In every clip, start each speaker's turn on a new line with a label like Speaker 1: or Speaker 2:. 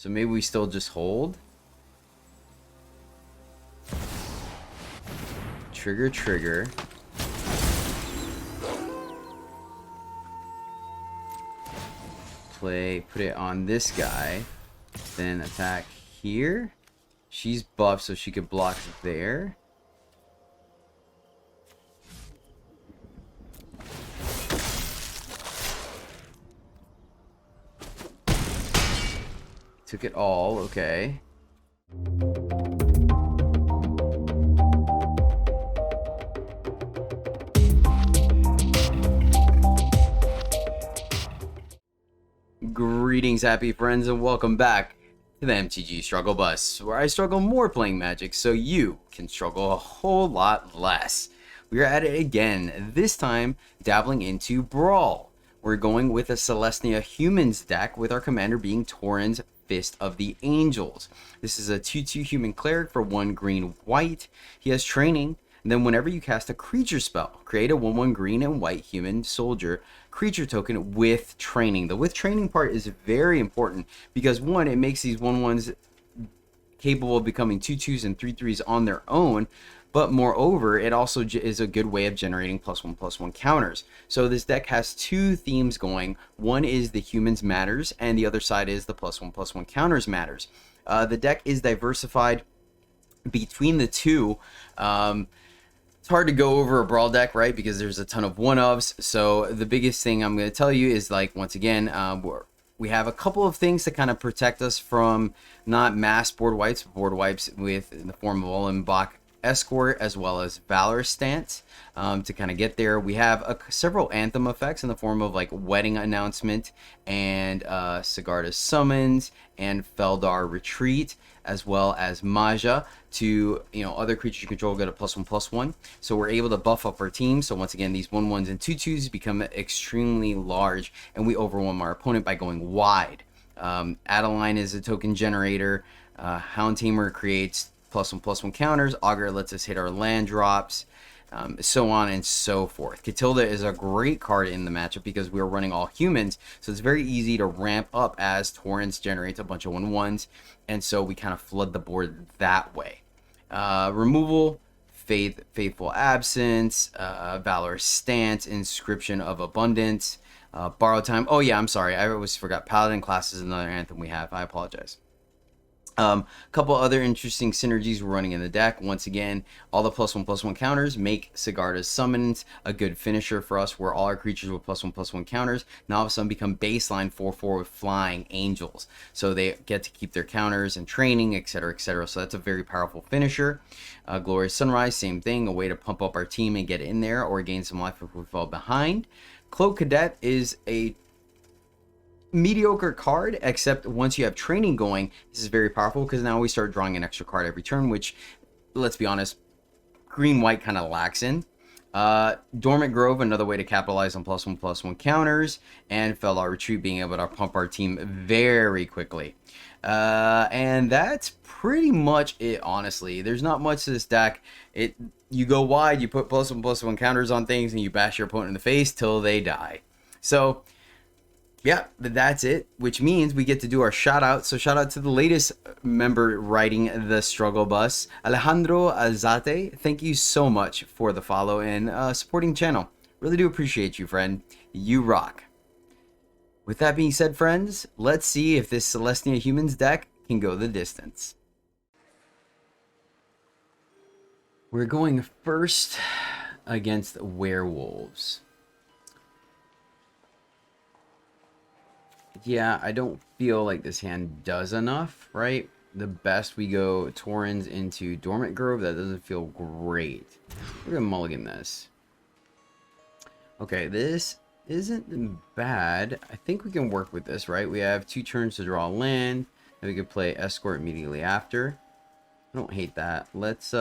Speaker 1: So maybe we still just hold. Trigger, trigger. Play, put it on this guy. Then attack here. She's buffed, so she could block there. Took it all, okay. Greetings, happy friends, and welcome back to the MTG Struggle Bus, where I struggle more playing Magic so you can struggle a whole lot less. We are at it again, this time dabbling into Brawl. We're going with a Celestia Humans deck with our commander being Torens, Fist of the Angels. This is a 2/2 human cleric for 1 green white. He has training, and then whenever you cast a creature spell, create a 1/1 green and white human soldier creature token with training. The with training part is very important because one, it makes these 1/1s capable of becoming 2/2s and 3/3s on their own, but moreover, it also is a good way of generating +1/+1 counters. So this deck has two themes going. One is the humans matters, and the other side is the +1/+1 counters matters. The deck is diversified between the two. It's hard to go over a Brawl deck, right? Because there's a ton of one-ofs. So the biggest thing I'm going to tell you is, like, once again, we have a couple of things to kind of protect us from not mass board wipes, but board wipes with in the form of Ollenbach Escort as well as Valor Stance to kind of get there. We have several Anthem effects in the form of like Wedding Announcement and Sigarda's Summons and Feldar Retreat, as well as Maja to, other creatures you control get a +1/+1. So we're able to buff up our team. So once again, these 1/1s and 2/2s become extremely large, and we overwhelm our opponent by going wide. Adeline is a token generator. Hound Tamer creates +1/+1 counters. Augur lets us hit our land drops, so on and so forth. Catilda is a great card in the matchup because we're running all humans, so it's very easy to ramp up as Torrens generates a bunch of 1/1s, and so we kind of flood the board that way. Removal, Faithful Absence, Valor Stance, Inscription of Abundance, Borrow Time. Oh yeah, I'm sorry, I always forgot. Paladin class is another Anthem we have. I apologize. Couple other interesting synergies we're running in the deck. Once again, all the +1/+1 counters make Sigarda's Summons a good finisher for us, where all our creatures with +1/+1 counters now all of a sudden become baseline 4/4 with Flying Angels. So they get to keep their counters and training, etc., etc. So that's a very powerful finisher. Glorious Sunrise, same thing, a way to pump up our team and get in there or gain some life if we fall behind. Cloak Cadet is a mediocre card, except once you have training going, this is very powerful because now we start drawing an extra card every turn, which, let's be honest, green white kind of lacks in. Dormant Grove, another way to capitalize on +1/+1 counters, and Feldar Retreat, being able to pump our team very quickly. And that's pretty much it, honestly. There's not much to this deck. You go wide, you put +1/+1 counters on things, and you bash your opponent in the face till they die. So yeah, that's it, which means we get to do our shout out. So shout out to the latest member riding the struggle bus, Alejandro Alzate. Thank you so much for the follow and supporting the channel. Really do appreciate you, friend. You rock. With that being said, friends, let's see if this Celestia Humans deck can go the distance. We're going first against werewolves. Yeah, I don't feel like this hand does enough, right? The best we go Torrens into Dormant Grove. That doesn't feel great. We're gonna mulligan this. Okay, this isn't bad. I think we can work with this, right? We have 2 turns to draw land, and we could play Escort immediately after. I don't hate that. Let's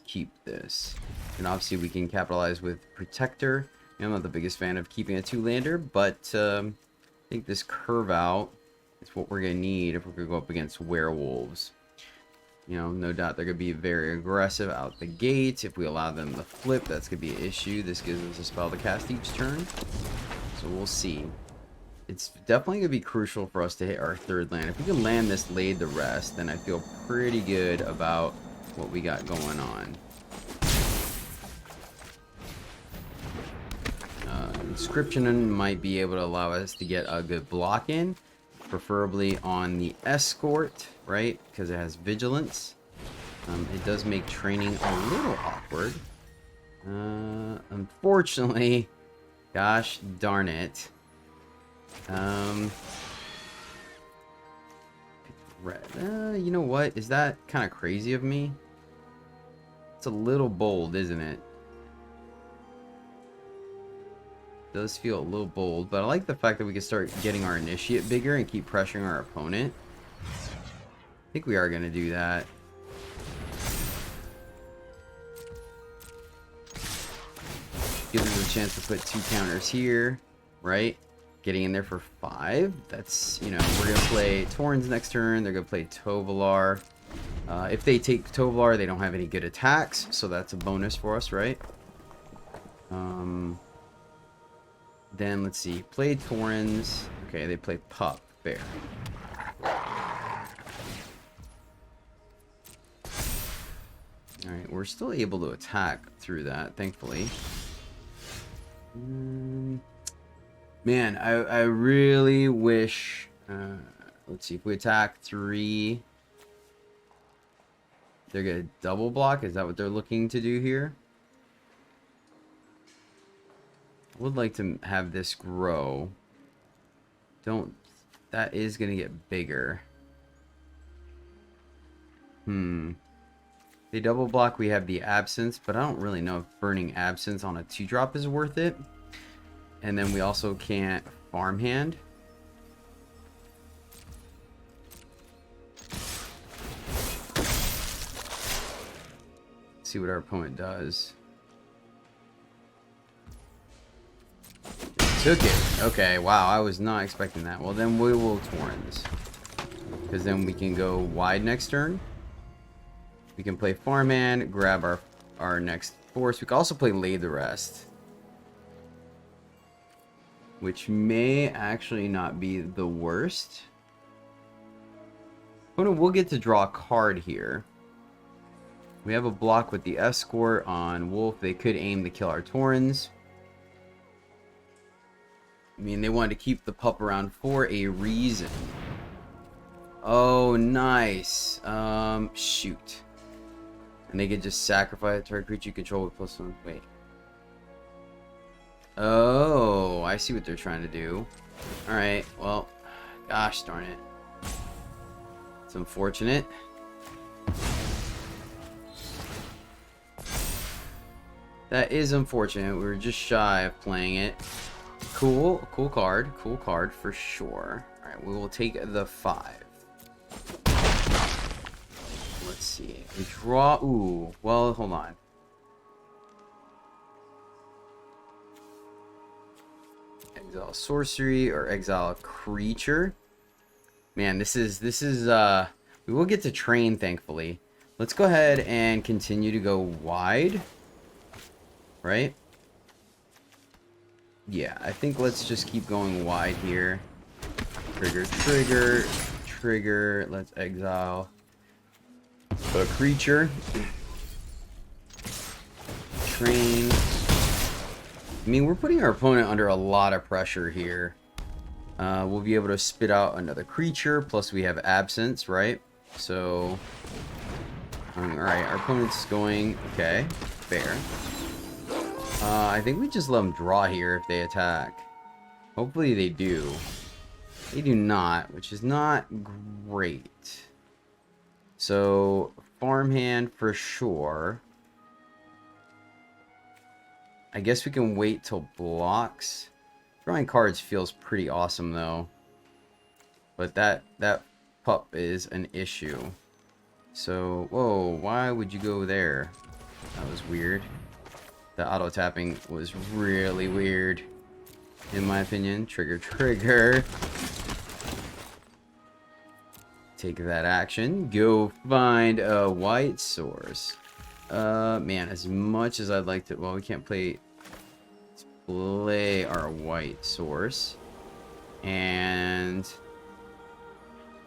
Speaker 1: keep this. And obviously we can capitalize with Protector. I'm not the biggest fan of keeping a 2-lander, but I think this curve out is what we're going to need if we're going to go up against werewolves. No doubt they're going to be very aggressive out the gate. If we allow them to flip, that's going to be an issue. This gives us a spell to cast each turn. So we'll see. It's definitely going to be crucial for us to hit our third land. If we can land this Laid the Rest, then I feel pretty good about what we got going on. Inscription might be able to allow us to get a good block in, preferably on the Escort, right? Because it has Vigilance. It does make training a little awkward. Unfortunately, gosh darn it. Red. You know what? Is that kind of crazy of me? It's a little bold, isn't it? Does feel a little bold, but I like the fact that we can start getting our initiate bigger and keep pressuring our opponent. I think we are going to do that. Gives us a chance to put 2 counters here, right? Getting in there for 5. That's, you know, we're going to play Torens next turn. They're going to play Tovolar. If they take Tovolar, they don't have any good attacks, so that's a bonus for us, right? Then, let's see. Play Torens. Okay, they play Pup. Fair. Alright, we're still able to attack through that, thankfully. Man, I really wish... let's see. If we attack 3... They're going to double block? Is that what they're looking to do here? Would like to have this grow. That is going to get bigger. They double block, we have the Absence, but I don't really know if burning Absence on a 2-drop is worth it. And then we also can't farmhand. See what our opponent does. Took it. Okay, wow, I was not expecting that. Well, then we will Torrens. Because then we can go wide next turn. We can play Farmhand, grab our next force. We can also play Lay the Rest. Which may actually not be the worst. But we'll get to draw a card here. We have a block with the Escort on Wolf. They could aim to kill our Torrens. I mean, they wanted to keep the pup around for a reason. Oh, nice. Shoot. And they could just sacrifice a target creature you control with +1. Wait. Oh, I see what they're trying to do. Alright, well, gosh darn it. It's unfortunate. That is unfortunate. We were just shy of playing it. Cool card for sure. Alright, we will take the 5. Let's see. We draw. Ooh, well, hold on. Exile sorcery or exile a creature. Man, this is we will get to train, thankfully. Let's go ahead and continue to go wide. Right? Yeah, I think let's just keep going wide here. Trigger. Let's exile a creature. Train. I mean, we're putting our opponent under a lot of pressure here. We'll be able to spit out another creature, plus we have Absence, right? So, alright, our opponent's going, okay, fair. I think we just let them draw here if they attack. Hopefully they do. They do not, which is not great. So, farmhand for sure. I guess we can wait till blocks. Drawing cards feels pretty awesome though. But that pup is an issue. So, whoa, why would you go there? That was weird. The auto tapping was really weird, in my opinion. Trigger. Take that action. Go find a white source. Man, as much as I'd like to... Well, we can't play... Let's play our white source. And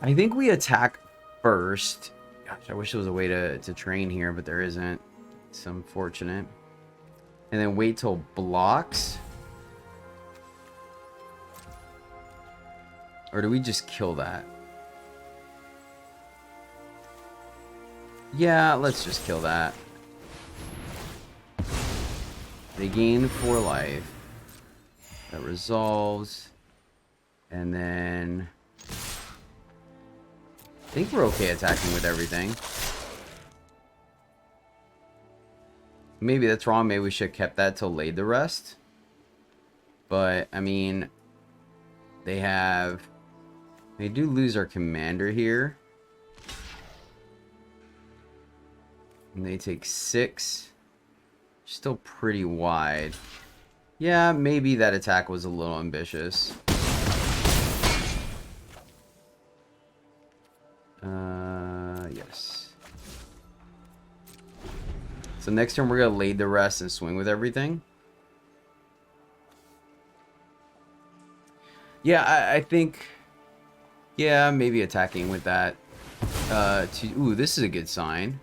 Speaker 1: I think we attack first. Gosh, I wish there was a way to train here, but there isn't. It's unfortunate. And then wait till blocks. Or do we just kill that? Yeah, let's just kill that. They gain 4 life. That resolves. And then I think we're okay attacking with everything. Maybe that's wrong. Maybe we should have kept that till laid the rest. But, I mean, they do lose our commander here. And they take 6. Still pretty wide. Yeah, maybe that attack was a little ambitious. Yes. So next turn we're gonna lay the rest and swing with everything. Yeah, I think. Yeah, maybe attacking with that. Ooh, this is a good sign.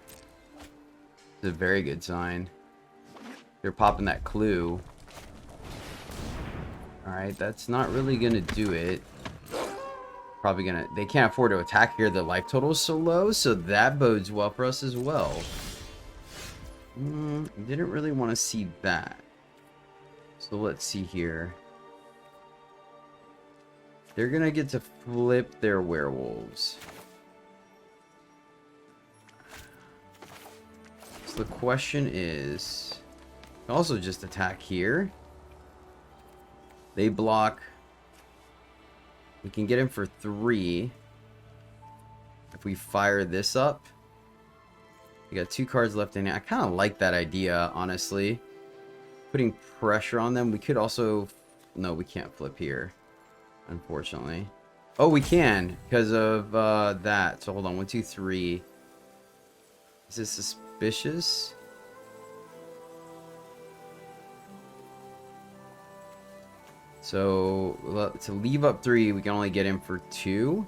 Speaker 1: It's a very good sign. They're popping that clue. Alright, that's not really gonna do it. Probably gonna... They can't afford to attack here. The life total is so low, so that bodes well for us as well. Didn't really want to see that. So let's see here. They're gonna get to flip their werewolves. So the question is... Also just attack here. They block. We can get him for 3. If we fire this up. We got 2 cards left in it. I kind of like that idea, honestly. Putting pressure on them. We could also... No, we can't flip here. Unfortunately. Oh, we can. Because of that. So hold on. 1, 2, 3. Is this suspicious? So, to leave up 3, we can only get him for 2.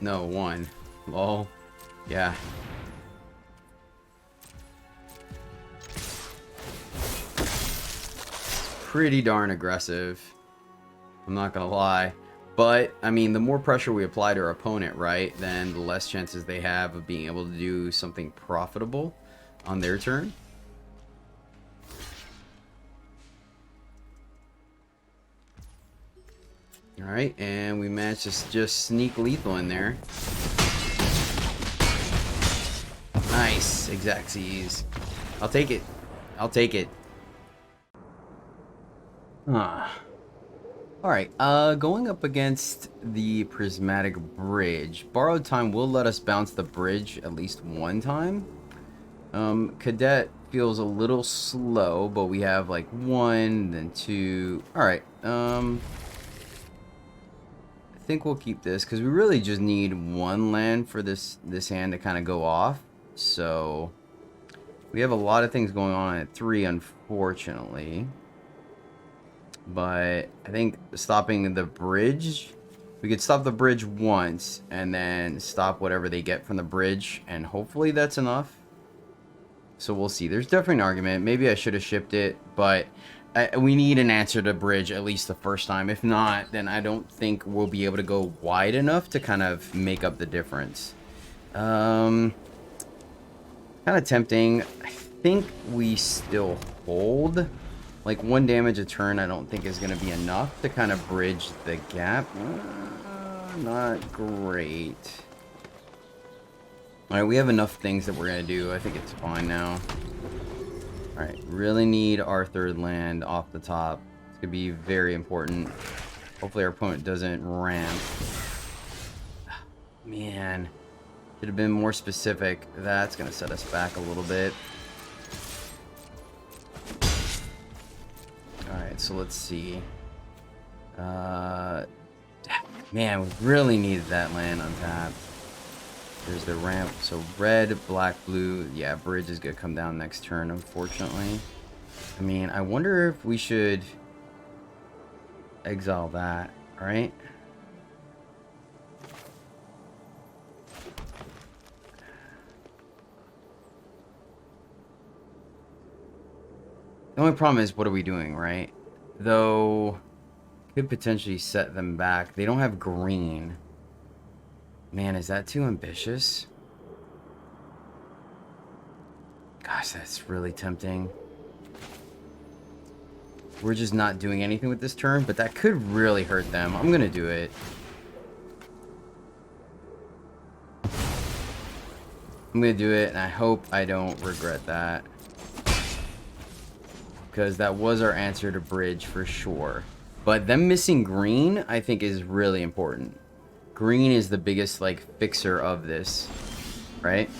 Speaker 1: No, 1. Lol. Yeah. Pretty darn aggressive. I'm not gonna lie. But, I mean, the more pressure we apply to our opponent, right, then the less chances they have of being able to do something profitable on their turn. Alright, and we managed to just sneak lethal in there. Nice, exact seize. I'll take it. I'll take it. Alright, going up against the Prismatic Bridge. Borrowed Time will let us bounce the bridge at least 1 time. Cadet feels a little slow, but we have like 1, then 2. Alright, I think we'll keep this, because we really just need 1 land for this hand to kind of go off. So, we have a lot of things going on at 3, unfortunately. But I think stopping the bridge, we could stop the bridge once and then stop whatever they get from the bridge, and hopefully that's enough. So we'll see. There's definitely an argument. Maybe I should have shipped it, but we need an answer to bridge at least the first time. If not, then I don't think we'll be able to go wide enough to kind of make up the difference. Kind of tempting. I think we still hold. Like 1 damage a turn, I don't think is going to be enough to kind of bridge the gap. Not great. Alright, we have enough things that we're going to do. I think it's fine now. Alright, really need our 3rd land off the top. It's going to be very important. Hopefully our opponent doesn't ramp. Man. Should have been more specific. That's going to set us back a little bit. Alright, so let's see. Man, we really needed that land on tap. There's the ramp. So red, black, blue. Yeah, bridge is gonna come down next turn, unfortunately. I mean, I wonder if we should exile that, right? The only problem is, what are we doing, right? Though, could potentially set them back. They don't have green. Man, is that too ambitious? Gosh, that's really tempting. We're just not doing anything with this turn, but that could really hurt them. I'm gonna do it. I'm gonna do it, and I hope I don't regret that. Because that was our answer to bridge for sure. But them missing green, I think, is really important. Green is the biggest, like, fixer of this, right?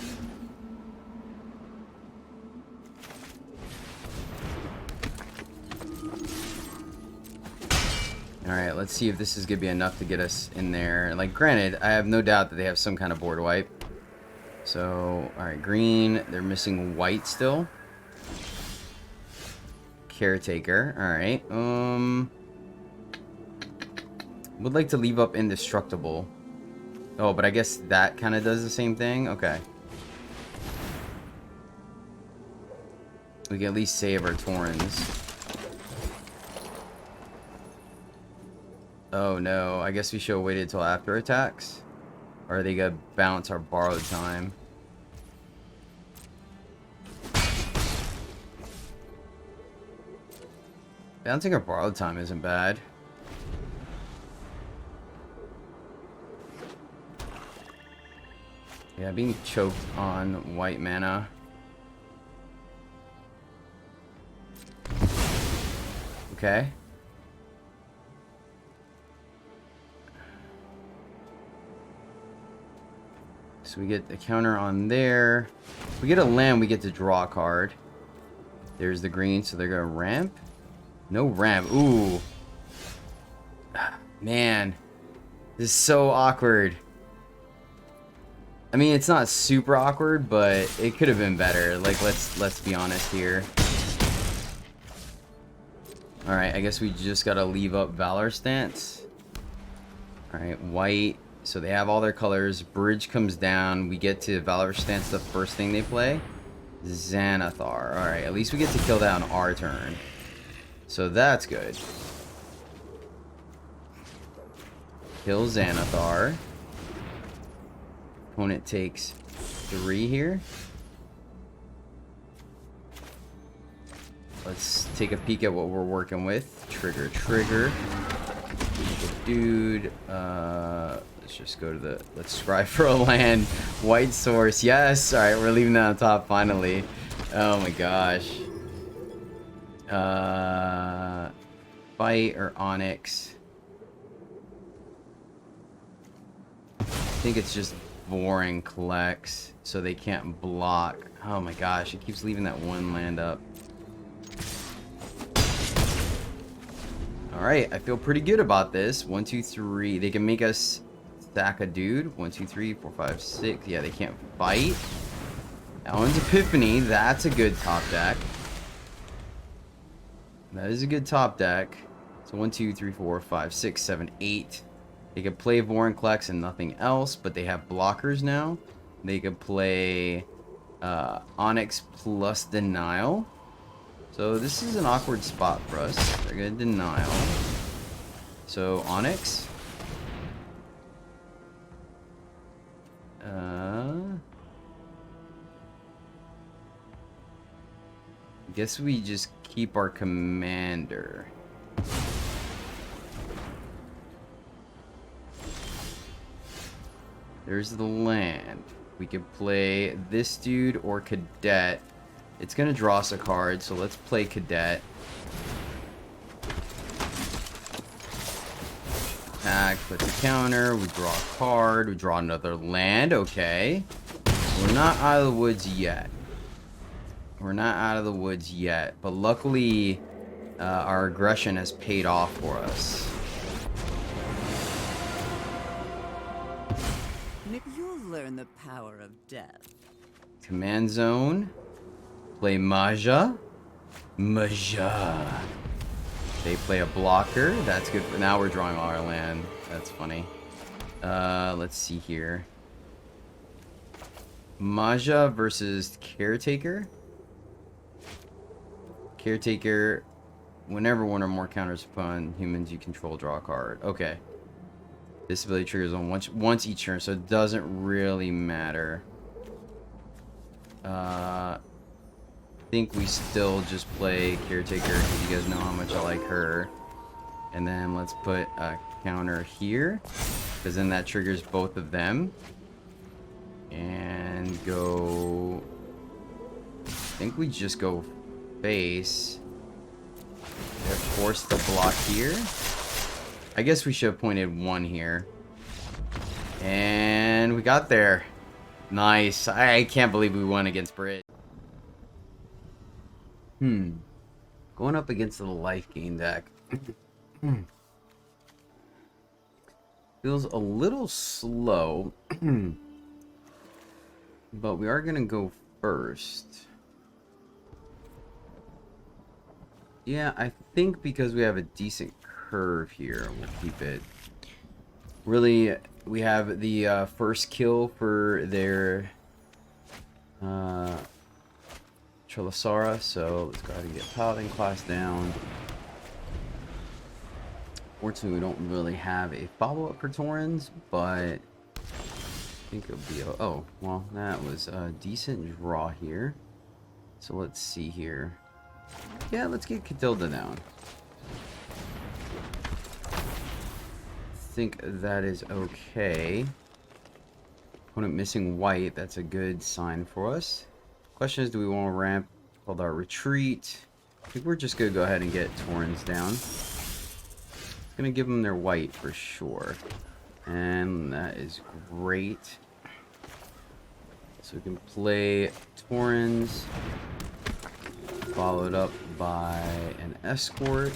Speaker 1: Alright, let's see if this is going to be enough to get us in there. Like, granted, I have no doubt that they have some kind of board wipe. So, alright, green. They're missing white still. Caretaker. Alright. Would like to leave up indestructible. Oh, but I guess that kind of does the same thing. Okay. We can at least save our Torens. Oh no, I guess we should have waited until after attacks. Or are they gonna bounce our borrowed time? Bouncing our borrowed time isn't bad. Yeah, being choked on white mana. Okay. So we get the counter on there. If we get a land, we get to draw a card. There's the green, so they're gonna ramp. No ramp. Ooh. Man. This is so awkward. I mean, it's not super awkward, but it could have been better. Like, let's be honest here. Alright, I guess we just gotta leave up Valor Stance. Alright, white. So they have all their colors. Bridge comes down. We get to Valor Stance, the first thing they play. Xanathar. Alright, at least we get to kill that on our turn. So that's good. Kill Xanathar. Opponent takes 3 here. Let's take a peek at what we're working with. Trigger, trigger. Dude, let's just go to the, let's scry for a land. White source, yes. All right, we're leaving that on top finally. Oh my gosh. Fight or Onyx? I think it's just boring collects, so they can't block. Oh my gosh, it keeps leaving that one land up. Alright, I feel pretty good about this. 1, 2, 3. They can make us stack a dude. 1, 2, 3, 4, 5, 6. Yeah, they can't fight. That one's Epiphany. That's a good top deck. That is a good top deck. So 1, 2, 3, 4, 5, 6, 7, 8. They could play Vorinclex and nothing else, but they have blockers now. They could play Onyx plus Denial. So this is an awkward spot for us. They're going to Denial. So Onyx. Guess we just keep our commander. There's the land. We could play this dude or Cadet. It's gonna draw us a card, so let's play Cadet. Attack, put the counter, we draw a card, we draw another land, okay. We're not out of the woods yet. We're not out of the woods yet, but luckily our aggression has paid off for us.
Speaker 2: learn the power of death.
Speaker 1: Command zone. Play Maja. Maja. They play a blocker. That's good. For now we're drawing all our land. That's funny. Let's see here. Maja versus Caretaker. Caretaker. Whenever one or more counters upon humans you control, draw a card. Okay. This ability triggers on once each turn, so it doesn't really matter. I think we still just play Caretaker because you guys know how much I like her. And then let's put a counter here, because then that triggers both of them. And go... I think we just go face. They're forced to block here. I guess we should have pointed one here. And we got there. Nice. I can't believe we won against Brit. Going up against the life gain deck. Feels a little slow. But we are going to go first. Yeah, I think because we have a decent curve here, we'll keep it. Really, we have the first kill for their Trilasara, so let's go ahead and get Paladin class down. Fortunately, we don't really have a follow-up for Torens, but I think it'll be... Oh, well, that was a decent draw here. So let's see here. Yeah, let's get Catilda down. I think that is okay. Opponent missing white, that's a good sign for us. Question is, do we want to ramp called our retreat? I think we're just going to go ahead and get Torens down. It's going to give them their white for sure. And that is great. So we can play Torens, followed up by an escort.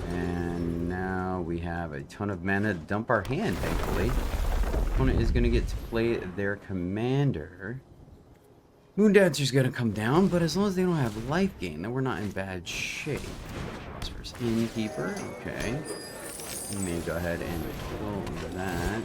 Speaker 1: And now we have a ton of mana to dump our hand, thankfully. Opponent is going to get to play their commander. Moondancer's going to come down, but as long as they don't have life gain, then we're not in bad shape. Prosperous Innkeeper, okay. We may go ahead and kill that.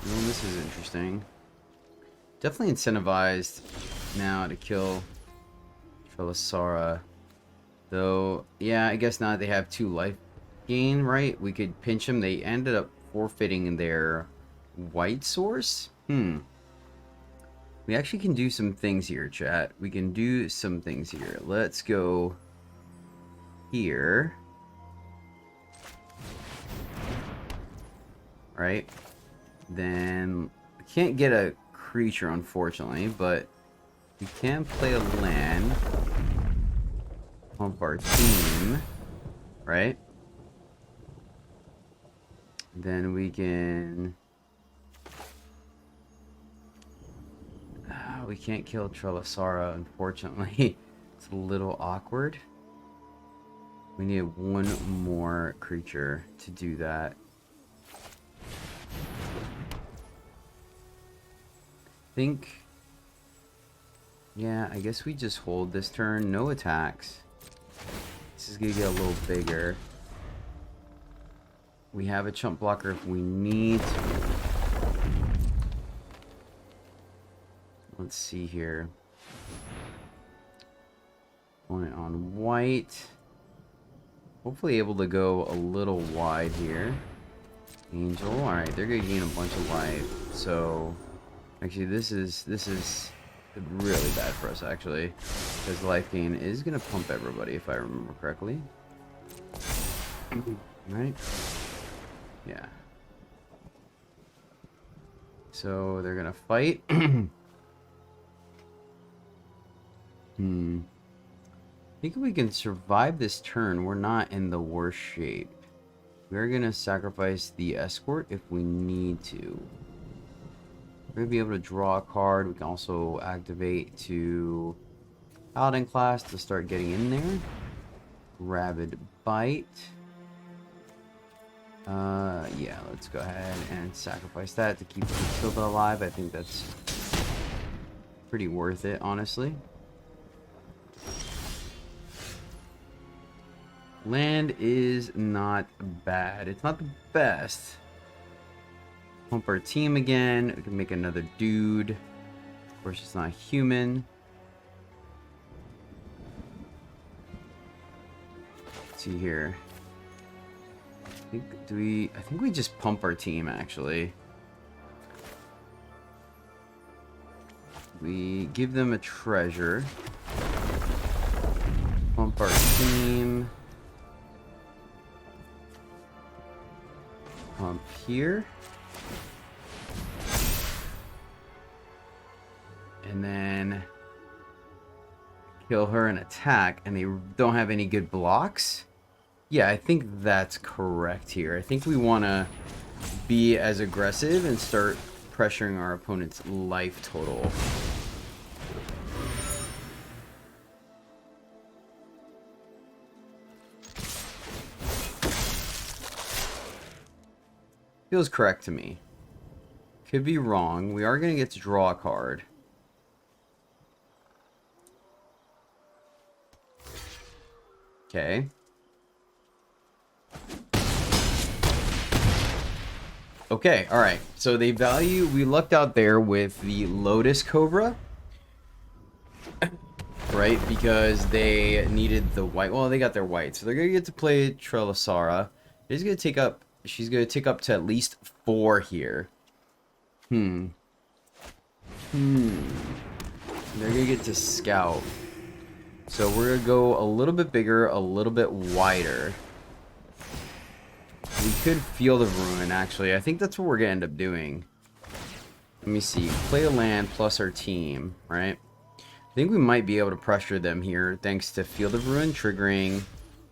Speaker 1: Well, this is interesting. Definitely incentivized now to kill Trilasara. Though, yeah, I guess not. They have 2 life gain, right? We could pinch them. They ended up forfeiting their white source. We actually can do some things here, chat. We can do some things here. Let's go here. Right? Then we can't get a creature, unfortunately, but we can play a land. Pump our team. Right? Then we can... we can't kill Trilasara, unfortunately. It's a little awkward. We need one more creature to do that. Think... Yeah, I guess we just hold this turn. No attacks. This is going to get a little bigger. We have a chump blocker if we need to. Let's see here. Opponent on white. Hopefully able to go a little wide here. Angel. Alright, they're going to gain a bunch of life. So... Actually, this is really bad for us, actually. Because life gain is going to pump everybody, if I remember correctly. Right? Yeah. So, they're going to fight. I think if we can survive this turn, we're not in the worst shape. We're gonna sacrifice the escort if we need to. We're gonna be able to draw a card. We can also activate to Paladin class to start getting in there. Rabid Bite. Yeah, let's go ahead and sacrifice that to keep Matilda alive. I think that's pretty worth it, honestly. Land is not bad. It's not the best. Pump our team again. We can make another dude. Of course, it's not human. Let's see here. I think we just pump our team, actually. We give them a treasure. Pump our team. Pump here. And then kill her and attack, and they don't have any good blocks. Yeah, I think that's correct here. I think we want to be as aggressive and start pressuring our opponent's life total. Feels correct to me. Could be wrong. We are going to get to draw a card. Okay. Okay, alright. So they value... We lucked out there with the Lotus Cobra. Right? Because they needed the white... Well, they got their white. So they're going to get to play Trelisara. She's going to take up... She's going to take up to at least 4 here. They're going to get to Scout. So we're going to go a little bit bigger, a little bit wider. We could Field of Ruin, actually. I think that's what we're going to end up doing. Let me see. Play a land plus our team, right? I think we might be able to pressure them here thanks to Field of Ruin triggering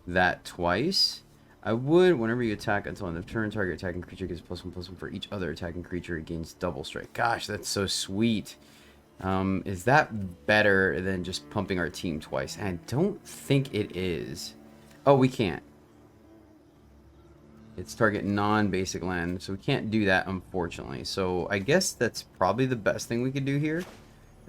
Speaker 1: that twice. I would, whenever you attack until end of turn, target attacking creature gets +1/+1 for each other attacking creature. It gains double strike. Gosh, that's so sweet. Is that better than just pumping our team twice? And I don't think it is. Oh, we can't. It's target non-basic land, so we can't do that, unfortunately. So I guess that's probably the best thing we could do here.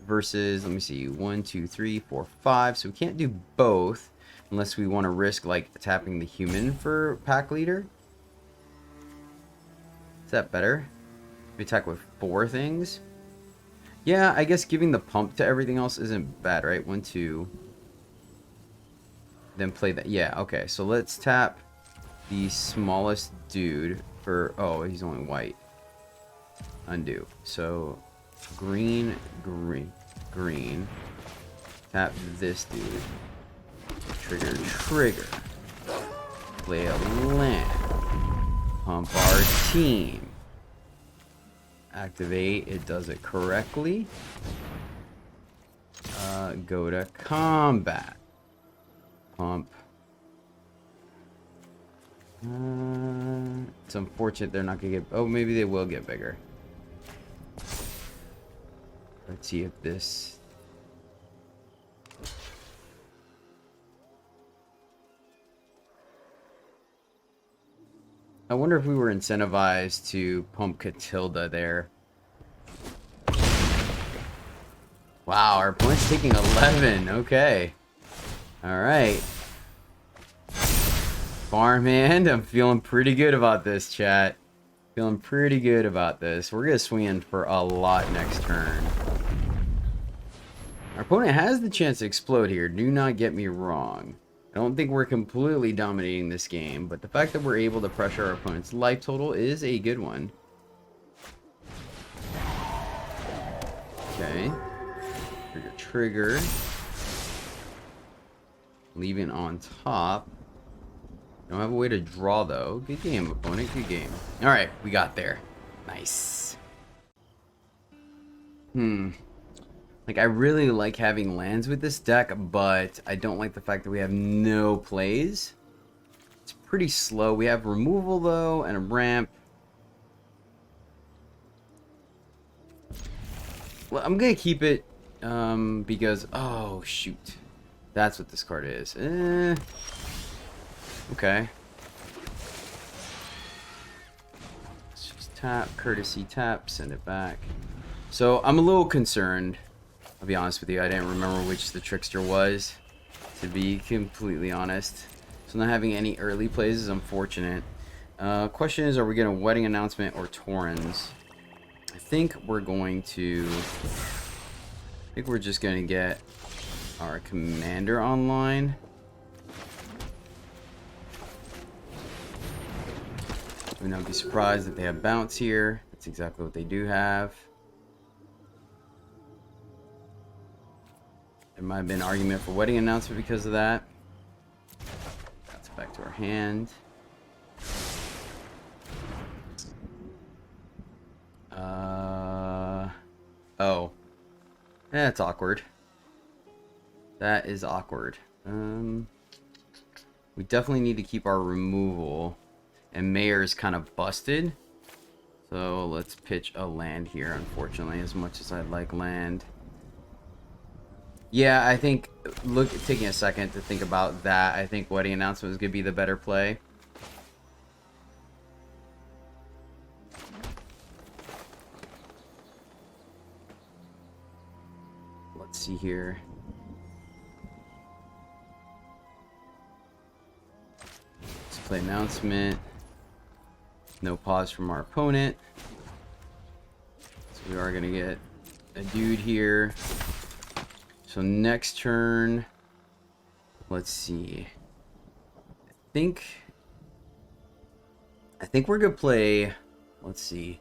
Speaker 1: Versus, let me see, 1, 2, 3, 4, 5. So we can't do both. Unless we want to risk, like, tapping the human for pack leader. Is that better? We attack with 4 things. Yeah, I guess giving the pump to everything else isn't bad, right? 1, 2. Then play that. Yeah, okay. So let's tap the smallest dude for... Oh, he's only white. Undo. So, green, green, green. Tap this dude. Trigger. Play a land. Pump our team. Activate. It does it correctly. Go to combat. Pump. It's unfortunate they're not gonna get... Oh, maybe they will get bigger. Let's see if this... I wonder if we were incentivized to pump Catilda there. Wow, our opponent's taking 11. Okay. Alright. Farmhand, I'm feeling pretty good about this, chat. Feeling pretty good about this. We're going to swing in for a lot next turn. Our opponent has the chance to explode here. Do not get me wrong. I don't think we're completely dominating this game, but the fact that we're able to pressure our opponent's life total is a good one. Okay. Trigger. Leaving on top. Don't have a way to draw, though. Good game, opponent. Good game. Alright, we got there. Nice. Like, I really like having lands with this deck, but I don't like the fact that we have no plays. It's pretty slow. We have removal, though, and a ramp. Well, I'm going to keep it because... Oh, shoot. That's what this card is. Okay. Let's just tap, courtesy tap, send it back. So, I'm a little concerned. I'll be honest with you. I didn't remember which the trickster was, to be completely honest. So, not having any early plays is unfortunate. Question is, are we getting a wedding announcement or Torens? I think we're going to... I think we're just going to get our commander online. I would not be surprised that they have bounce here. That's exactly what they do have. There might have been an argument for wedding announcement because of that. That's back to our hand. Oh. That's awkward. That is awkward. We definitely need to keep our removal. And Mayor's kind of busted. So let's pitch a land here, unfortunately, as much as I'd like land. Yeah, I think, taking a second to think about that, I think wedding announcement is going to be the better play. Let's see here. Let's play announcement. No pause from our opponent. So we are going to get a dude here. So next turn, let's see. I think we're going to play, let's see.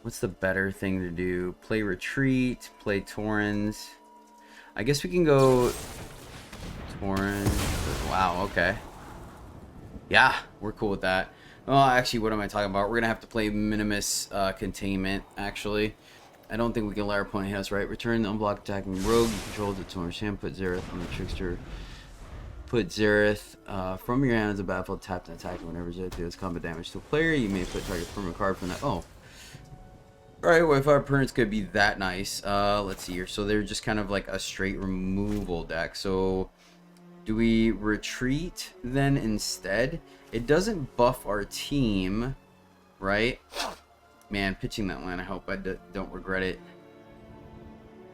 Speaker 1: What's the better thing to do? Play retreat, play Torens. I guess we can go Torens. Wow, okay. Yeah, we're cool with that. Well, actually, what am I talking about? We're going to have to play Minimus Containment, actually. I don't think we can let our opponent hit us, right? Return the unblocked attacking rogue you control to Torens' hand. Put Zareth on the trickster. Put Zareth from your hand as a battlefield tapped and attack. Whenever Zareth deals combat damage to a player, you may put target permanent card from that. Oh. Alright, well, if our opponents could be that nice. Let's see here. So they're just kind of like a straight removal deck. So do we retreat then instead? It doesn't buff our team, right? Man, pitching that land, I hope I don't regret it.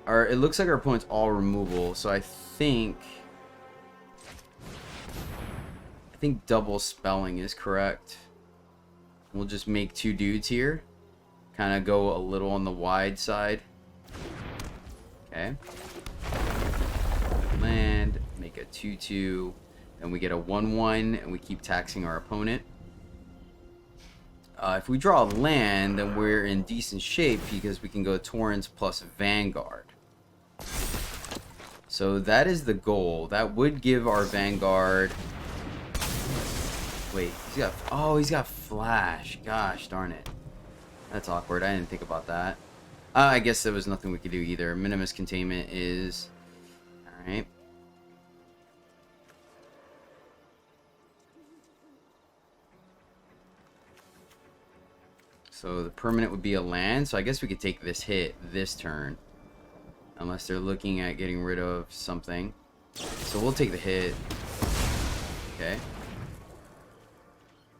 Speaker 1: It looks like our opponent's all removal, so I think double spelling is correct. We'll just make two dudes here. Kind of go a little on the wide side. Okay. Land, make a 2/2, and we get a 1/1, and we keep taxing our opponent. If we draw a land, then we're in decent shape because we can go Torrens plus Vanguard. So that is the goal. That would give our Vanguard... Wait, he's got Flash. Gosh darn it. That's awkward. I didn't think about that. I guess there was nothing we could do either. Minimus Containment is... Alright. So the permanent would be a land, so I guess we could take this hit this turn. Unless they're looking at getting rid of something. So we'll take the hit. Okay.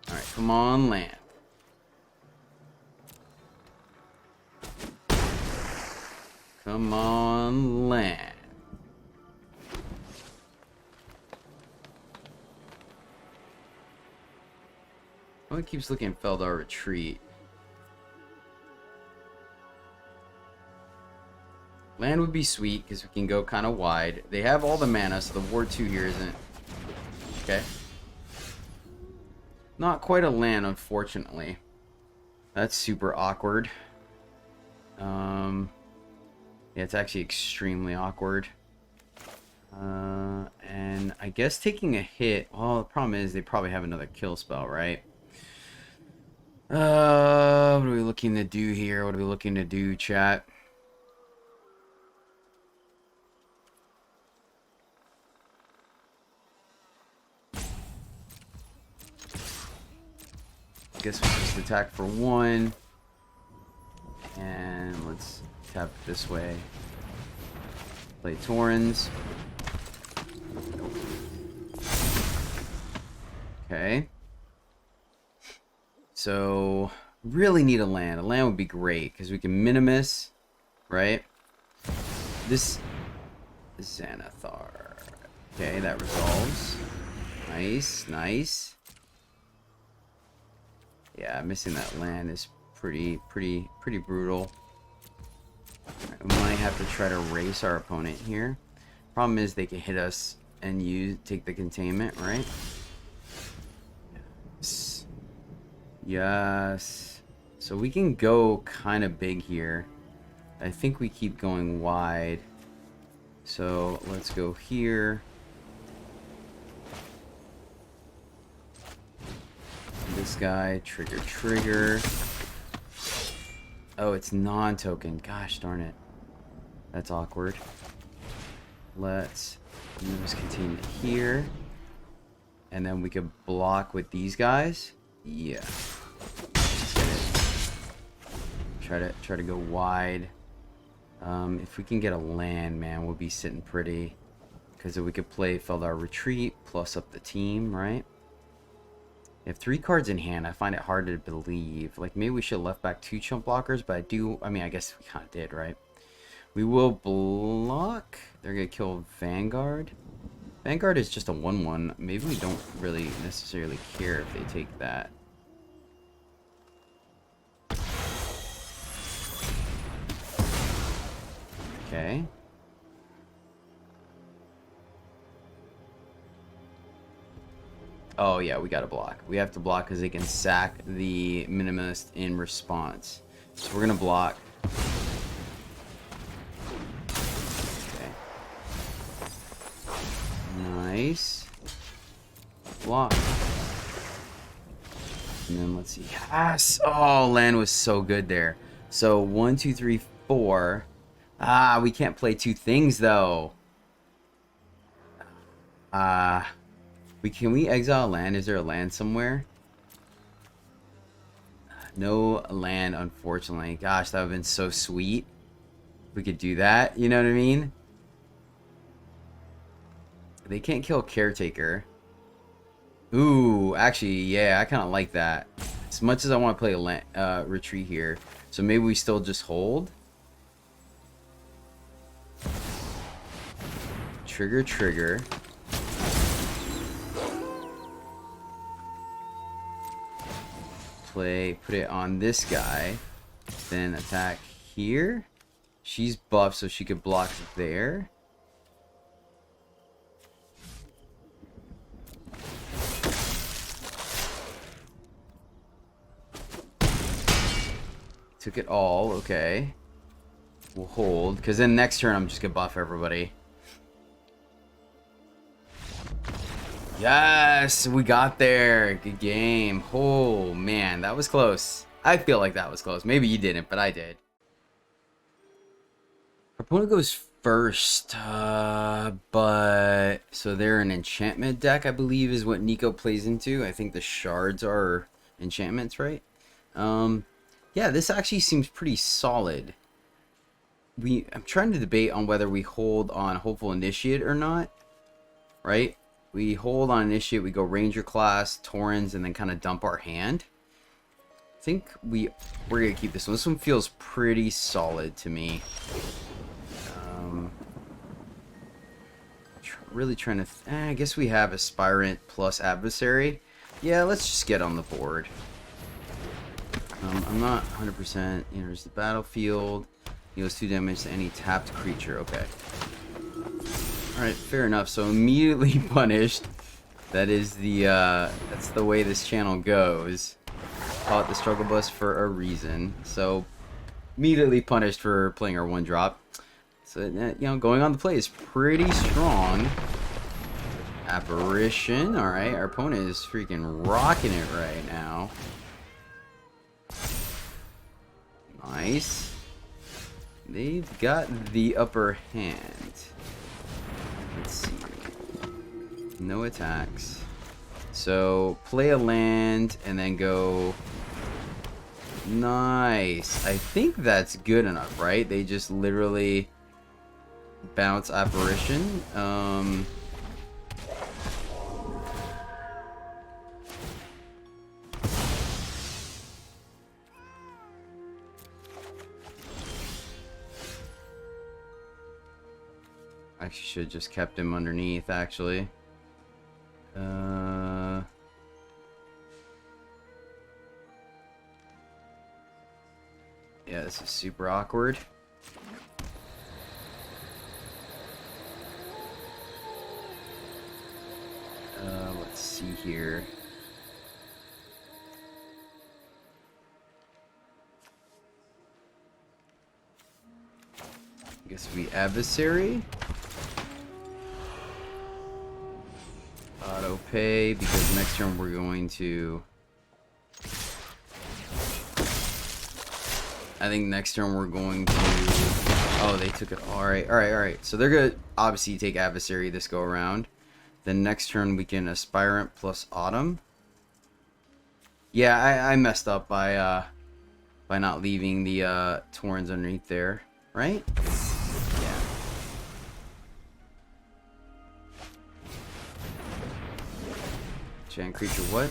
Speaker 1: Alright, come on, land. Come on, land. Oh, it keeps looking at Feldar Retreat. Land would be sweet because we can go kind of wide. They have all the mana, so the Ward 2 here isn't... Okay. Not quite a land, unfortunately. That's super awkward. Yeah, it's actually extremely awkward. And I guess taking a hit... Well, the problem is they probably have another kill spell, right? What are we looking to do here? What are we looking to do, chat? guess we'll just attack for 1. And let's tap this way. Play Torens. Okay. So, really need a land. A land would be great, because we can Minimus, right? This Xanathar. Okay, that resolves. Nice, nice. Yeah, missing that land is pretty brutal. Right, we might have to try to race our opponent here. Problem is they can hit us and take the containment, right? Yes. Yes. So we can go kind of big here. I think we keep going wide. So let's go here. This guy, trigger. Oh, it's non-token. Gosh darn it. That's awkward. Let's move this containment here. And then we could block with these guys. Yeah. Let's get it. Try to go wide. If we can get a land, man, we'll be sitting pretty. Because we could play Feldar Retreat, plus up the team, right? We have 3 cards in hand. I find it hard to believe. Like, maybe we should have left back 2 chump blockers, but I mean, I guess we kind of did, right? We will block. They're going to kill Vanguard. Vanguard is just a 1/1. Maybe we don't really necessarily care if they take that. Okay. Oh yeah, we gotta block. We have to block because they can sack the Minimalist in response. So we're gonna block. Okay. Nice. Block. And then let's see. Yes! Oh, land was so good there. So 1, 2, 3, 4. Ah, we can't play 2 things though. Can we exile land? Is there a land somewhere? No land, unfortunately. Gosh, that would have been so sweet. If we could do that, you know what I mean? They can't kill Caretaker. Ooh, actually, yeah, I kind of like that. As much as I want to play a land, retreat here. So maybe we still just hold. Trigger. Put it on this guy, then attack here. She's buffed so she could block there. Took it all, okay. We'll hold, because then next turn I'm just gonna buff everybody. Yes, we got there. Good game. Oh, man, that was close. I feel like that was close. Maybe you didn't, but I did. Our opponent goes first, but... So they're an enchantment deck, I believe, is what Nico plays into. I think the shards are enchantments, right? Yeah, this actually seems pretty solid. I'm trying to debate on whether we hold on Hopeful Initiate or not, right? We hold on Initiate, we go Ranger class, Torens, and then kind of dump our hand. I think we're going to keep this one. This one feels pretty solid to me. Really trying to... I guess we have Aspirant plus Adversary. Yeah, let's just get on the board. I'm not 100%. You know, there's the battlefield. Deals 2 damage to any tapped creature. Okay. Alright, fair enough. So immediately punished. That is that's the way this channel goes. Call it the Struggle Bus for a reason. So immediately punished for playing our 1-drop. So, you know, going on the play is pretty strong. Apparition. Alright, our opponent is freaking rocking it right now. Nice. They've got the upper hand. Let's see. No attacks. So play a land and then go. Nice. I think that's good enough, right? They just literally bounce apparition. I should have just kept him underneath, actually. Yeah, this is super awkward. Let's see here. I guess we adversary. Auto pay, because next turn we're going to. I think next turn we're going to. Oh, they took it. Alright, alright, alright. So they're gonna obviously take adversary this go around. Then next turn we can aspirant plus autumn. Yeah, I messed up by not leaving the Torens underneath there, right? Yeah. Giant creature, what?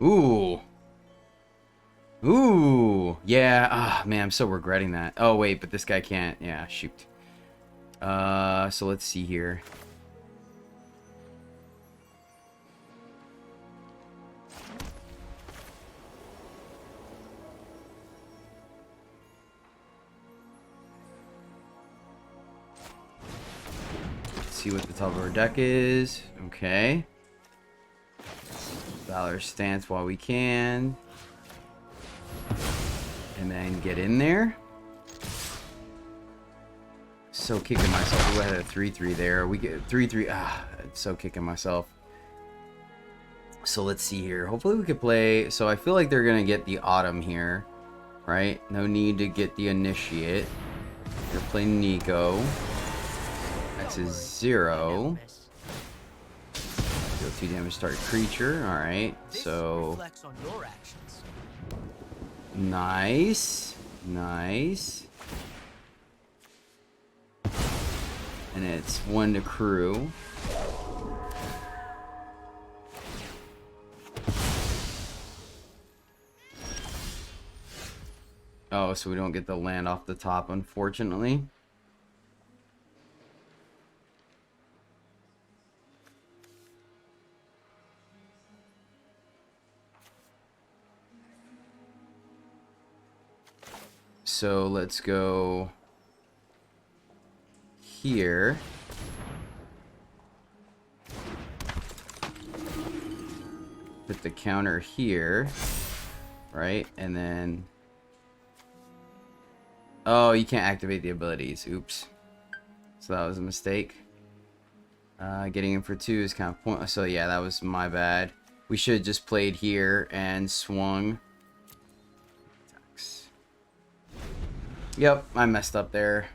Speaker 1: Ooh. Ooh. Yeah. Ah, man, I'm so regretting that. Oh, wait, but this guy can't. Yeah, shoot. So let's see here. Let's see what the top of our deck is. Okay. Valor stance while we can. And then get in there. So kicking myself. We had a 3-3 there. We get 3-3. Ah, so kicking myself. So let's see here. Hopefully we could play. So I feel like they're going to get the autumn here. Right? No need to get the initiate. They're playing Nico. X is 0. Deal 2 damage, start creature. Alright, so. Nice. Nice. And it's 1 to crew. Oh, so we don't get the land off the top, unfortunately. So let's go here. Put the counter here, right? And then, oh, you can't activate the abilities. Oops. So that was a mistake. Getting in for 2 is kind of pointless. So yeah, that was my bad. We should have just played here and swung. Yep, I messed up there.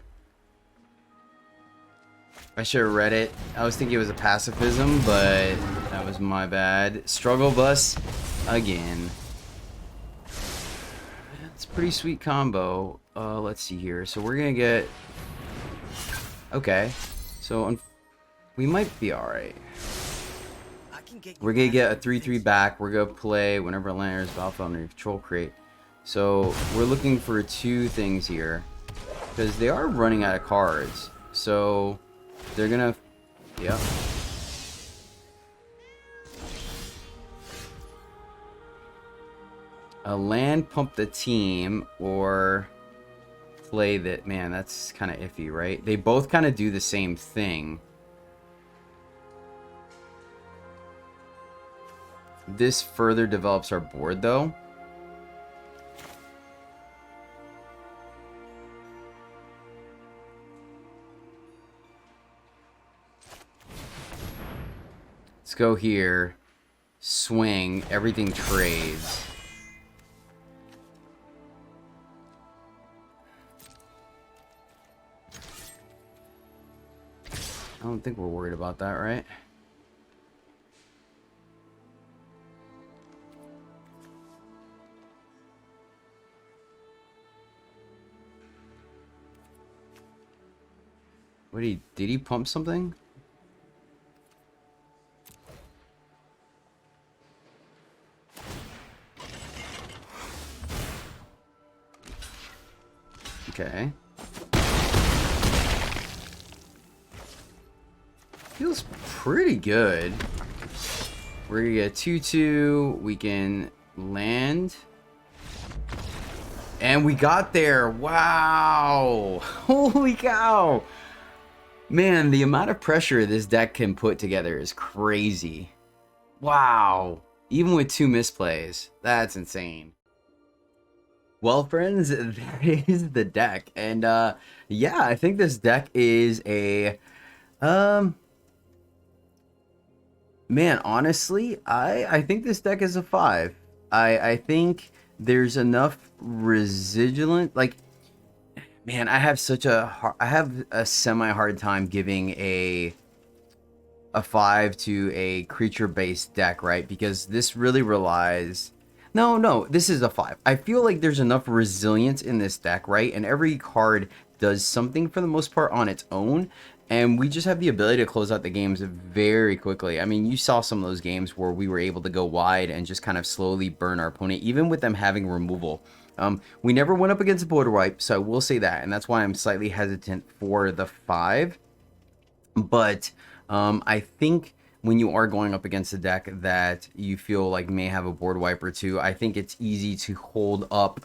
Speaker 1: I should have read it. I was thinking it was a pacifism, but that was my bad. Struggle bus again. It's a pretty sweet combo. Let's see here. So we're gonna get. Okay, so we might be all right. We're gonna get a 3/3 back. We're gonna play whenever land is battlefield under your control crate. So we're looking for 2 things here, because they are running out of cards. So they're gonna, yeah. A land pump the team or play that. Man, that's kind of iffy, right? They both kind of do the same thing. This further develops our board, though. Let's go here. swing, everything trades. I don't think we're worried about that, right? What did he pump something? Okay. Feels pretty good. We're gonna get 2/2. We can land. And we got there. Wow. Holy cow. Man, the amount of pressure this deck can put together is crazy. Wow. Even with 2 misplays. That's insane. Well, friends, there is the deck. And yeah, I think this deck is a man, honestly, I think this deck is a 5. I think there's enough residual, like, man, I have a semi hard time giving a 5 to a creature based deck, right? Because this really relies. No, this is a 5. I feel like there's enough resilience in this deck, right? And every card does something for the most part on its own. And we just have the ability to close out the games very quickly. I mean, you saw some of those games where we were able to go wide and just kind of slowly burn our opponent, even with them having removal. We never went up against a border wipe, so I will say that. And that's why I'm slightly hesitant for the 5. But I think when you are going up against a deck that you feel like may have a board wipe or two, I think it's easy to hold up,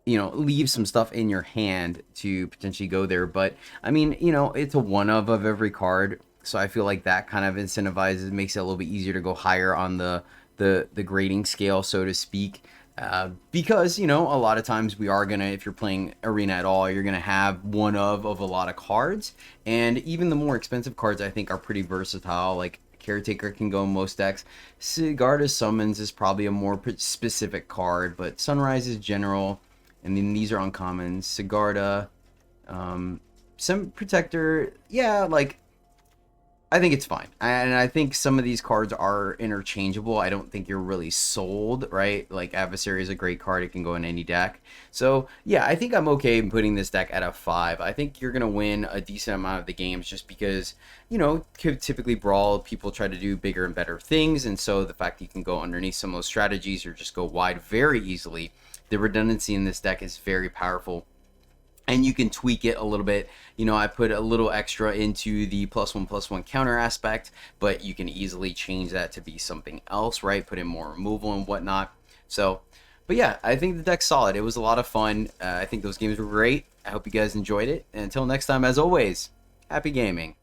Speaker 1: you know, leave some stuff in your hand to potentially go there. But I mean, you know, it's a one of every card, so I feel like that kind of incentivizes, makes it a little bit easier to go higher on the grading scale, so to speak. Because, you know, a lot of times we are gonna, if you're playing arena at all, you're gonna have one of a lot of cards, and even the more expensive cards I think are pretty versatile. Like Caretaker can go in most decks. Sigarda's Summons is probably a more specific card, but Sunrise is general. And then these are uncommons. Sigarda, some Protector, yeah, like, I think it's fine. And I think some of these cards are interchangeable. I don't think you're really sold, right? Like, Adversary is a great card. It can go in any deck. So, yeah, I think I'm okay in putting this deck at a 5. I think you're going to win a decent amount of the games just because, you know, typically Brawl, people try to do bigger and better things. And so the fact that you can go underneath some of those strategies or just go wide very easily, the redundancy in this deck is very powerful. And you can tweak it a little bit. You know, I put a little extra into the +1/+1 counter aspect, but you can easily change that to be something else, right? Put in more removal and whatnot. So, but yeah, I think the deck's solid. It was a lot of fun. I think those games were great. I hope you guys enjoyed it. And until next time, as always, happy gaming.